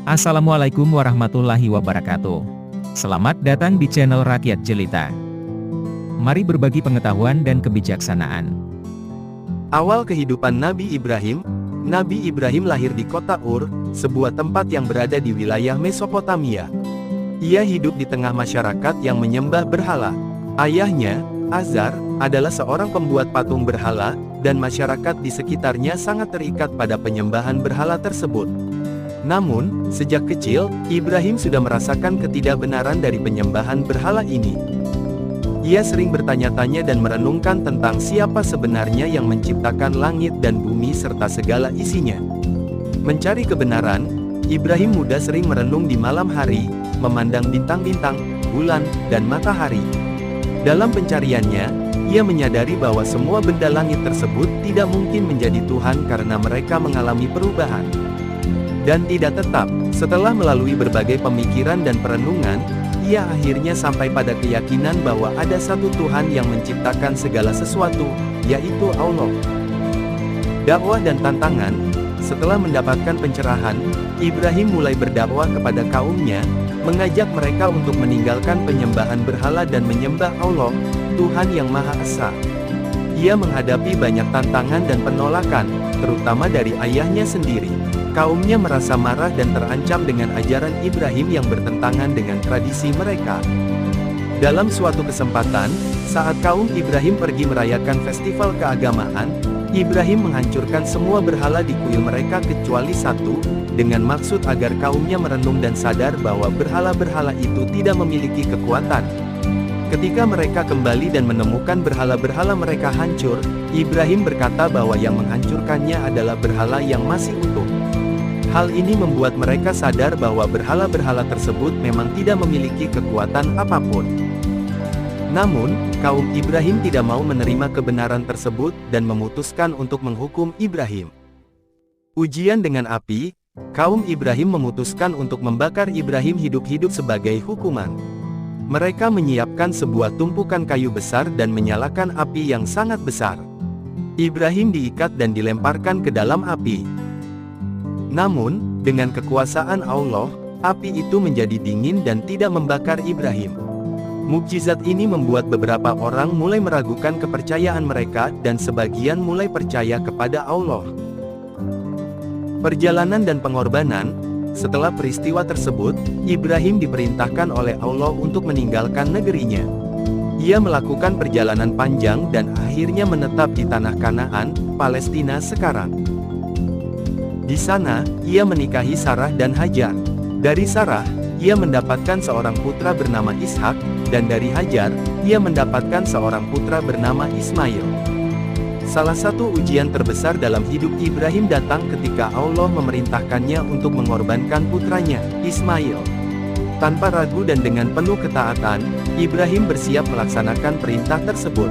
Assalamualaikum warahmatullahi wabarakatuh. Selamat datang di channel Rakyat Jelita. Mari berbagi pengetahuan dan kebijaksanaan. Awal kehidupan Nabi Ibrahim. Nabi Ibrahim lahir di kota Ur, sebuah tempat yang berada di wilayah Mesopotamia. Ia hidup di tengah masyarakat yang menyembah berhala. Ayahnya, Azar, adalah seorang pembuat patung berhala, dan masyarakat di sekitarnya sangat terikat pada penyembahan berhala tersebut. Namun, sejak kecil, Ibrahim sudah merasakan ketidakbenaran dari penyembahan berhala ini. Ia sering bertanya-tanya dan merenungkan tentang siapa sebenarnya yang menciptakan langit dan bumi serta segala isinya. Mencari kebenaran, Ibrahim muda sering merenung di malam hari, memandang bintang-bintang, bulan, dan matahari. Dalam pencariannya, ia menyadari bahwa semua benda langit tersebut tidak mungkin menjadi Tuhan karena mereka mengalami perubahan dan tidak tetap. Setelah melalui berbagai pemikiran dan perenungan, ia akhirnya sampai pada keyakinan bahwa ada satu Tuhan yang menciptakan segala sesuatu, yaitu Allah. Dakwah dan tantangan. Setelah mendapatkan pencerahan, Ibrahim mulai berdakwah kepada kaumnya, mengajak mereka untuk meninggalkan penyembahan berhala dan menyembah Allah, Tuhan yang Maha Esa. Ia menghadapi banyak tantangan dan penolakan, terutama dari ayahnya sendiri. Kaumnya merasa marah dan terancam dengan ajaran Ibrahim yang bertentangan dengan tradisi mereka. Dalam suatu kesempatan, saat kaum Ibrahim pergi merayakan festival keagamaan, Ibrahim menghancurkan semua berhala di kuil mereka kecuali satu, dengan maksud agar kaumnya merenung dan sadar bahwa berhala-berhala itu tidak memiliki kekuatan. Ketika mereka kembali dan menemukan berhala-berhala mereka hancur, Ibrahim berkata bahwa yang menghancurkannya adalah berhala yang masih utuh. Hal ini membuat mereka sadar bahwa berhala-berhala tersebut memang tidak memiliki kekuatan apapun. Namun, kaum Ibrahim tidak mau menerima kebenaran tersebut dan memutuskan untuk menghukum Ibrahim. Ujian dengan api, kaum Ibrahim memutuskan untuk membakar Ibrahim hidup-hidup sebagai hukuman. Mereka menyiapkan sebuah tumpukan kayu besar dan menyalakan api yang sangat besar. Ibrahim diikat dan dilemparkan ke dalam api. Namun, dengan kekuasaan Allah, api itu menjadi dingin dan tidak membakar Ibrahim. Mukjizat ini membuat beberapa orang mulai meragukan kepercayaan mereka dan sebagian mulai percaya kepada Allah. Perjalanan dan pengorbanan. Setelah peristiwa tersebut, Ibrahim diperintahkan oleh Allah untuk meninggalkan negerinya. Ia melakukan perjalanan panjang dan akhirnya menetap di tanah Kanaan, Palestina sekarang. Di sana, ia menikahi Sarah dan Hajar. Dari Sarah, ia mendapatkan seorang putra bernama Ishak, dan dari Hajar, ia mendapatkan seorang putra bernama Ismail. Salah satu ujian terbesar dalam hidup Ibrahim datang ketika Allah memerintahkannya untuk mengorbankan putranya, Ismail. Tanpa ragu dan dengan penuh ketaatan, Ibrahim bersiap melaksanakan perintah tersebut.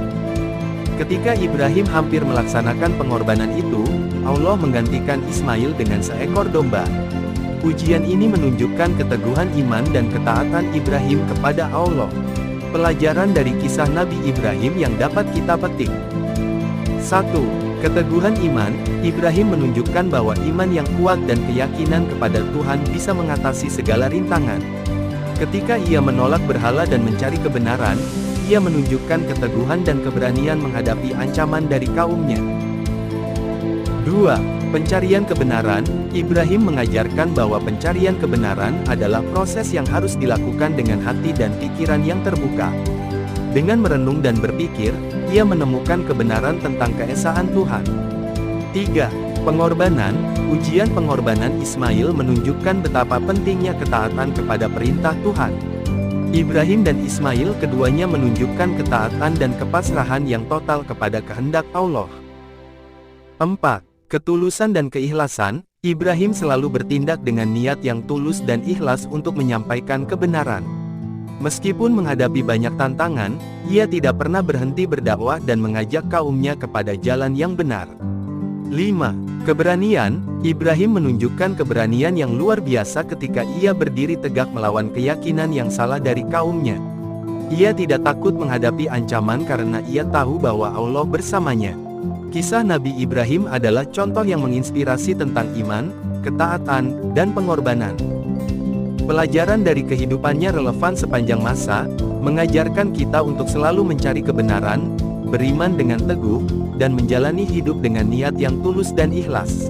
Ketika Ibrahim hampir melaksanakan pengorbanan itu, Allah menggantikan Ismail dengan seekor domba. Ujian ini menunjukkan keteguhan iman dan ketaatan Ibrahim kepada Allah. Pelajaran dari kisah Nabi Ibrahim yang dapat kita petik. 1. Keteguhan iman. Ibrahim menunjukkan bahwa iman yang kuat dan keyakinan kepada Tuhan bisa mengatasi segala rintangan. Ketika ia menolak berhala dan mencari kebenaran, ia menunjukkan keteguhan dan keberanian menghadapi ancaman dari kaumnya. 2. Pencarian kebenaran. Ibrahim mengajarkan bahwa pencarian kebenaran adalah proses yang harus dilakukan dengan hati dan pikiran yang terbuka. Dengan merenung dan berpikir, ia menemukan kebenaran tentang keesaan Tuhan. 3. Pengorbanan. Ujian pengorbanan Ismail menunjukkan betapa pentingnya ketaatan kepada perintah Tuhan. Ibrahim dan Ismail keduanya menunjukkan ketaatan dan kepasrahan yang total kepada kehendak Allah. 4. Ketulusan dan keikhlasan. Ibrahim selalu bertindak dengan niat yang tulus dan ikhlas untuk menyampaikan kebenaran. Meskipun menghadapi banyak tantangan, ia tidak pernah berhenti berdakwah dan mengajak kaumnya kepada jalan yang benar. 5. Keberanian. Ibrahim menunjukkan keberanian yang luar biasa ketika ia berdiri tegak melawan keyakinan yang salah dari kaumnya. Ia tidak takut menghadapi ancaman karena ia tahu bahwa Allah bersamanya. Kisah Nabi Ibrahim adalah contoh yang menginspirasi tentang iman, ketaatan, dan pengorbanan. Pelajaran dari kehidupannya relevan sepanjang masa, mengajarkan kita untuk selalu mencari kebenaran, beriman dengan teguh, dan menjalani hidup dengan niat yang tulus dan ikhlas.